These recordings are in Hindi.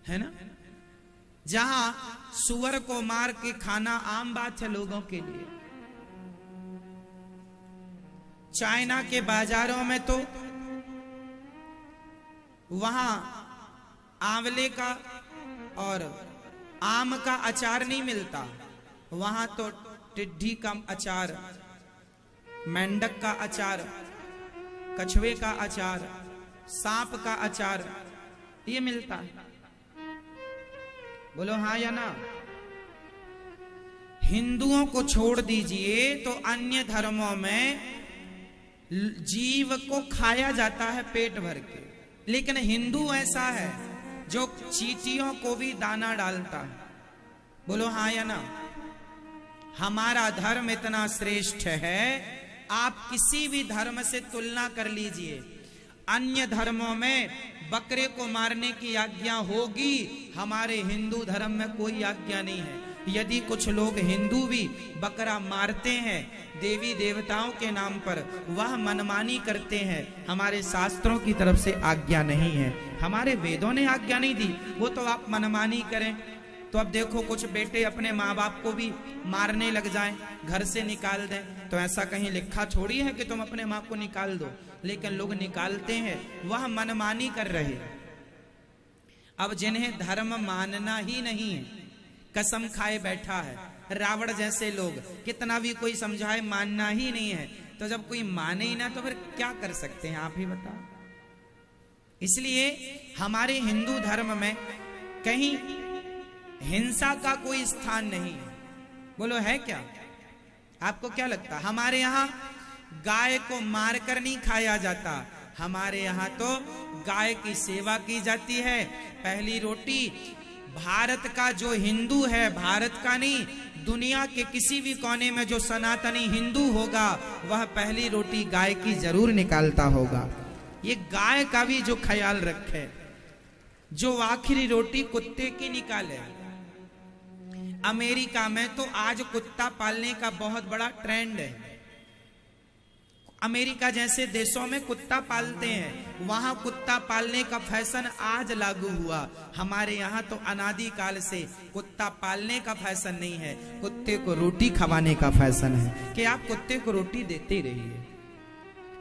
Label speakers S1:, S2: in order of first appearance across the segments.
S1: है ना। जहां सुअर को मार के खाना आम बात है लोगों के लिए। चाइना के बाजारों में तो वहां आंवले का और आम का अचार नहीं मिलता, वहां तो टिड्डी का अचार, मेंढक का अचार, कछुए का अचार, सांप का अचार ये मिलता है। बोलो हाँ या ना। हिंदुओं को छोड़ दीजिए तो अन्य धर्मों में जीव को खाया जाता है पेट भर के, लेकिन हिंदू ऐसा है जो चींटियों को भी दाना डालता है। बोलो हाँ या ना। हमारा धर्म इतना श्रेष्ठ है, आप किसी भी धर्म से तुलना कर लीजिए। अन्य धर्मों में बकरे को मारने की आज्ञा होगी, हमारे हिंदू धर्म में कोई आज्ञा नहीं है। यदि कुछ लोग हिंदू भी बकरा मारते हैं देवी देवताओं के नाम पर, वह मनमानी करते हैं, हमारे शास्त्रों की तरफ से आज्ञा नहीं है, हमारे वेदों ने आज्ञा नहीं दी, वो तो आप मनमानी करें। तो अब देखो कुछ बेटे अपने माँ बाप को भी मारने लग जाएं, घर से निकाल दें, तो ऐसा कहीं लिखा थोड़ी है कि तुम अपने माँ को निकाल दो, लेकिन लोग निकालते हैं, वह मनमानी कर रहे हैं। अब जिन्हें धर्म मानना ही नहीं है, कसम खाए बैठा है, रावण जैसे लोग, कितना भी कोई समझाए मानना ही नहीं है, तो जब कोई माने ही ना तो फिर क्या कर सकते हैं, आप ही बताओ। इसलिए हमारे हिंदू धर्म में कहीं हिंसा का कोई स्थान नहीं है। बोलो है क्या? आपको क्या लगता? हमारे यहाँ गाय को मारकर नहीं खाया जाता, हमारे यहाँ तो गाय की सेवा की जाती है। पहली रोटी भारत का जो हिंदू है, भारत का नहीं, दुनिया के किसी भी कोने में जो सनातनी हिंदू होगा वह पहली रोटी गाय की जरूर निकालता होगा। ये गाय का भी जो ख्याल रखे, जो आखिरी रोटी कुत्ते की निकाले। अमेरिका में तो आज कुत्ता पालने का बहुत बड़ा ट्रेंड है। अमेरिका जैसे देशों में कुत्ता पालते हैं, वहां कुत्ता पालने का फैशन आज लागू हुआ। हमारे यहाँ तो अनादि काल से कुत्ता पालने का फैशन नहीं है, कुत्ते को रोटी खवाने का फैशन है कि आप कुत्ते को रोटी देते रहिए।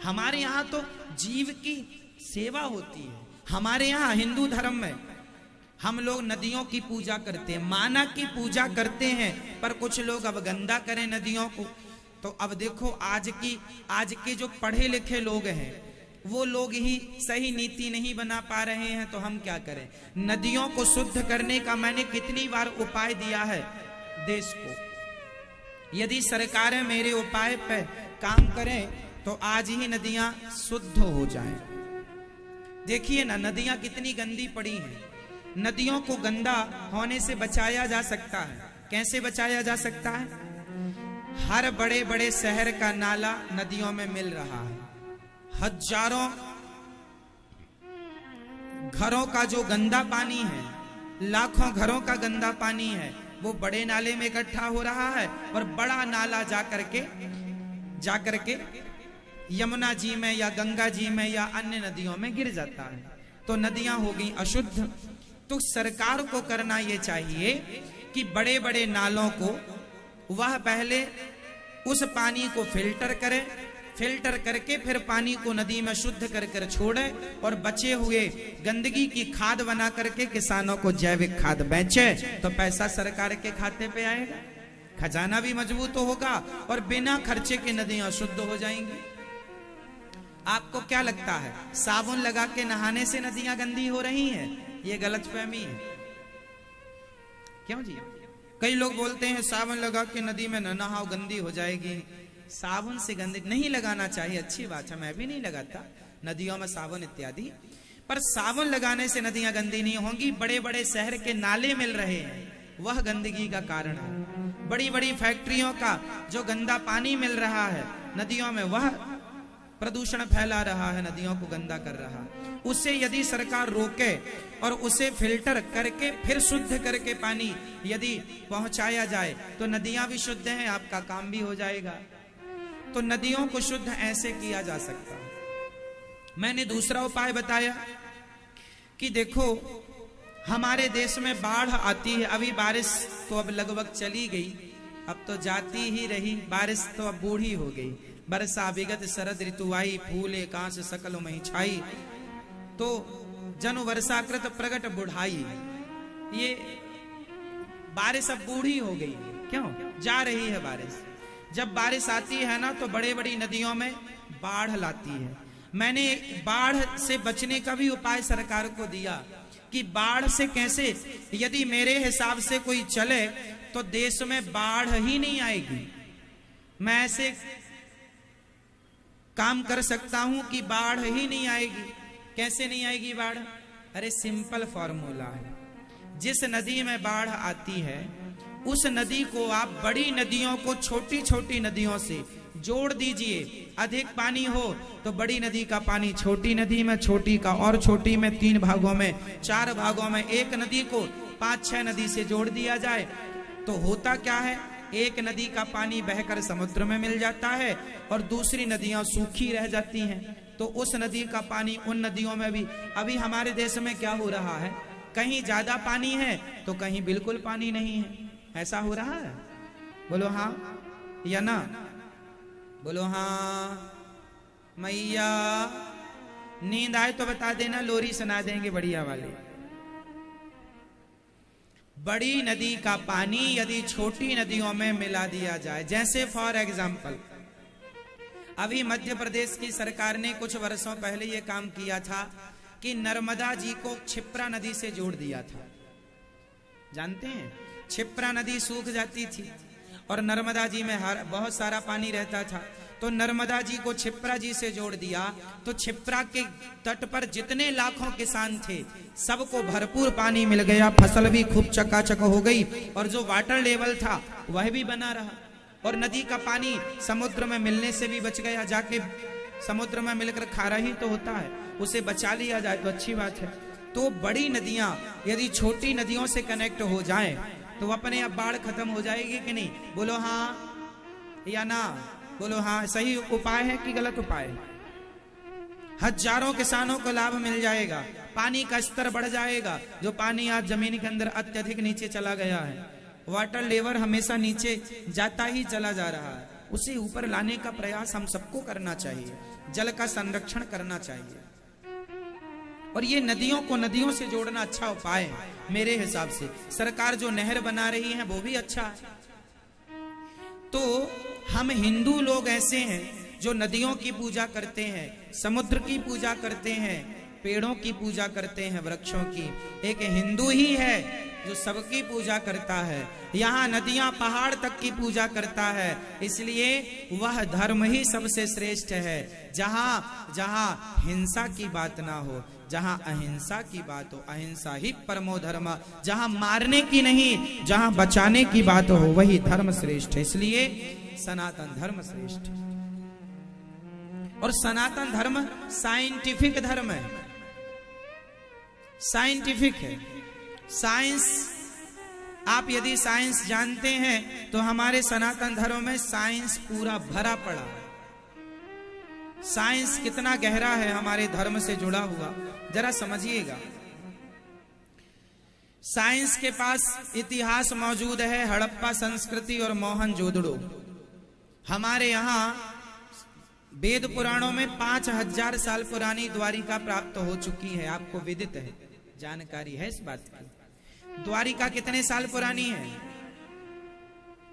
S1: हमारे यहाँ तो जीव की सेवा होती है। हमारे यहाँ हिंदू धर्म में हम लोग नदियों की पूजा करते हैं, माना की पूजा करते हैं, पर कुछ लोग अब गंदा करें नदियों को। तो अब देखो आज के जो पढ़े लिखे लोग हैं वो लोग ही सही नीति नहीं बना पा रहे हैं, तो हम क्या करें? नदियों को शुद्ध करने का मैंने कितनी बार उपाय दिया है देश को। यदि सरकारें मेरे उपाय पे काम करें तो आज ही नदियां शुद्ध हो जाएं। देखिए ना नदियां कितनी गंदी पड़ी हैं। नदियों को गंदा होने से बचाया जा सकता है। कैसे बचाया जा सकता है? हर बड़े बड़े शहर का नाला नदियों में मिल रहा है। हजारों घरों का जो गंदा पानी है, लाखों घरों का गंदा पानी है, वो बड़े नाले में इकट्ठा हो रहा है और बड़ा नाला जाकर के यमुना जी में या गंगा जी में या अन्य नदियों में गिर जाता है। तो नदियां हो गई अशुद्ध। तो सरकार को करना ये चाहिए कि बड़े बड़े नालों को वह पहले उस पानी को फिल्टर करे, फिल्टर करके फिर पानी को नदी में शुद्ध कर कर छोड़े और बचे हुए गंदगी की खाद बना करके किसानों को जैविक खाद बेचे, तो पैसा सरकार के खाते पे आएगा, खजाना भी मजबूत होगा और बिना खर्चे के नदियां शुद्ध हो जाएंगी। आपको क्या लगता है साबुन लगा के नहाने से नदियां गंदी हो रही हैं? ये गलतफहमी है। क्यों जी? कई लोग बोलते हैं साबुन लगा के नदी में न नहाओ गंदी हो जाएगी। साबुन से गंदी नहीं लगाना चाहिए, अच्छी बात है, मैं भी नहीं लगाता नदियों में साबुन इत्यादि, पर साबुन लगाने से नदियां गंदी नहीं होंगी। बड़े बड़े शहर के नाले मिल रहे हैं, वह गंदगी का कारण है। बड़ी बड़ी फैक्ट्रियों का जो गंदा पानी मिल रहा है नदियों में, वह प्रदूषण फैला रहा है, नदियों को गंदा कर रहा है। उसे यदि सरकार रोके और उसे फिल्टर करके फिर शुद्ध करके पानी यदि पहुंचाया जाए तो नदियां भी शुद्ध हैं, आपका काम भी हो जाएगा। तो नदियों को शुद्ध ऐसे किया जा सकता है। मैंने दूसरा उपाय बताया कि देखो हमारे देश में बाढ़ आती है। अभी बारिश तो अब लगभग चली गई, अब तो जाती ही रही, बारिश तो अब बूढ़ी हो गई। बरसा विगत शरद ऋतु आई, फूले कांस सकल मही छाई, तो जनु वर्षाकृत प्रगट बुढ़ाई। ये बारिश अब बूढ़ी हो गई, क्यों जा रही है बारिश। जब बारिश आती है ना तो बड़े बड़ी नदियों में बाढ़ लाती है। मैंने बाढ़ से बचने का भी उपाय सरकार को दिया कि बाढ़ से कैसे, यदि मेरे हिसाब से कोई चले तो देश में बाढ़ ही नहीं आएगी। मैं ऐसे काम कर सकता हूं कि बाढ़ ही नहीं आएगी। कैसे नहीं आएगी बाढ़? अरे सिंपल फॉर्मूला है। जिस नदी में बाढ़ आती है उस नदी को आप बड़ी नदियों को छोटी छोटी नदियों से जोड़ दीजिए। अधिक पानी हो तो बड़ी नदी का पानी छोटी नदी में, छोटी का और छोटी में, 3 भागों में, 4 भागों में, एक नदी को 5-6 नदी से जोड़ दिया जाए तो होता क्या है, एक नदी का पानी बहकर समुद्र में मिल जाता है और दूसरी नदियां सूखी रह जाती हैं। तो उस नदी का पानी उन नदियों में भी, अभी हमारे देश में क्या हो रहा है, कहीं ज्यादा पानी है तो कहीं बिल्कुल पानी नहीं है। ऐसा हो रहा है? बोलो हाँ या ना? बोलो हाँ। मैया नींद आए तो बता देना, लोरी सुना देंगे बढ़िया वाली। बड़ी नदी का पानी यदि छोटी नदियों में मिला दिया जाए, जैसे फॉर एग्जाम्पल अभी मध्य प्रदेश की सरकार ने कुछ वर्षों पहले यह काम किया था कि नर्मदा जी को क्षिप्रा नदी से जोड़ दिया था। जानते हैं क्षिप्रा नदी सूख जाती थी और नर्मदा जी में बहुत सारा पानी रहता था, तो नर्मदा जी को क्षिप्रा जी से जोड़ दिया तो क्षिप्रा के तट पर जितने लाखों किसान थे सबको भरपूर पानी मिल गया, फसल भी खूब चकाचक हो गई और जो वाटर लेवल था वह भी बना रहा और नदी का पानी समुद्र में मिलने से भी बच गया। जाके समुद्र में मिलकर खारा ही तो होता है, उसे बचा लिया जाए तो अच्छी बात है। तो बड़ी नदियां यदि छोटी नदियों से कनेक्ट हो जाएं तो अपने आप बाढ़ खत्म हो जाएगी कि नहीं? बोलो हाँ या ना? बोलो हाँ। सही उपाय है कि गलत उपाय? हजारों किसानों को लाभ मिल जाएगा, पानी का स्तर बढ़ जाएगा। जो पानी आज जमीन के अंदर अत्यधिक नीचे चला गया है, वाटर लेवल हमेशा नीचे जाता ही चला जा रहा है, उसे ऊपर लाने का प्रयास हम सबको करना चाहिए। जल का संरक्षण करना चाहिए और ये नदियों को नदियों से जोड़ना अच्छा उपाय है मेरे हिसाब से। सरकार जो नहर बना रही है वो भी अच्छा है। तो हम हिंदू लोग ऐसे हैं जो नदियों की पूजा करते हैं, समुद्र की पूजा करते हैं, पेड़ों की पूजा करते हैं, वृक्षों की। एक हिंदू ही है जो सबकी पूजा करता है। यहाँ नदियां पहाड़ तक की पूजा करता है, इसलिए वह धर्म ही सबसे श्रेष्ठ है। जहाँ जहाँ हिंसा की बात ना हो, जहाँ अहिंसा की बात हो, अहिंसा ही परमो धर्म। जहाँ मारने की नहीं, जहाँ बचाने की बात हो, वही धर्म श्रेष्ठ है। इसलिए सनातन धर्म श्रेष्ठ है और सनातन धर्म साइंटिफिक धर्म है, साइंटिफिक है। साइंस, आप यदि साइंस जानते हैं तो हमारे सनातन धर्म में साइंस पूरा भरा पड़ा है। साइंस कितना गहरा है हमारे धर्म से जुड़ा हुआ, जरा समझिएगा। साइंस के पास इतिहास मौजूद है, हड़प्पा संस्कृति और मोहनजोदड़ो। हमारे यहाँ वेद पुराणों में 5000 साल पुरानी द्वारिका प्राप्त हो चुकी है। आपको विदित है, जानकारी है इस बात की? द्वारिका कितने साल पुरानी है?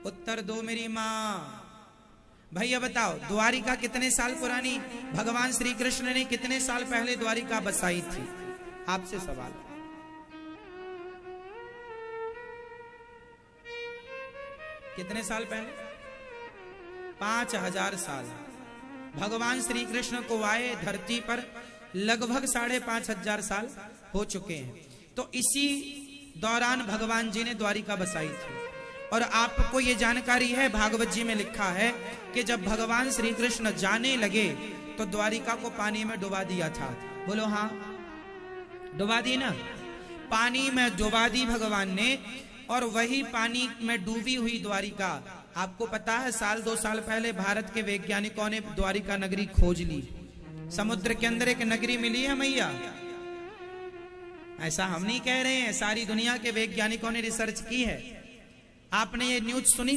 S1: उत्तर दो मेरी माँ। भैया बताओ, द्वारिका कितने साल पुरानी? भगवान श्री कृष्ण ने कितने साल पहले द्वारिका बसाई थी? आपसे सवाल। कितने साल पहले? 5000 साल। भगवान श्री कृष्ण को आए धरती पर लगभग 5500 साल हो चुके हैं। तो इसी दौरान भगवान जी ने द्वारिका बसाई थी। और आपको ये जानकारी है, भागवत जी में लिखा है कि जब भगवान श्री कृष्ण जाने लगे तो द्वारिका को पानी में डुबा दिया था। बोलो हाँ, डुबा दी ना? पानी में डुबा दी भगवान ने। और वही पानी में डूबी हुई द्वारिका, आपको पता है 1-2 साल पहले भारत के वैज्ञानिकों ने द्वारिका नगरी खोज ली। समुद्र के अंदर एक नगरी मिली है मैया, ऐसा हम नहीं कह रहे हैं, सारी दुनिया के वैज्ञानिकों ने रिसर्च की है। आपने ये न्यूज सुनी?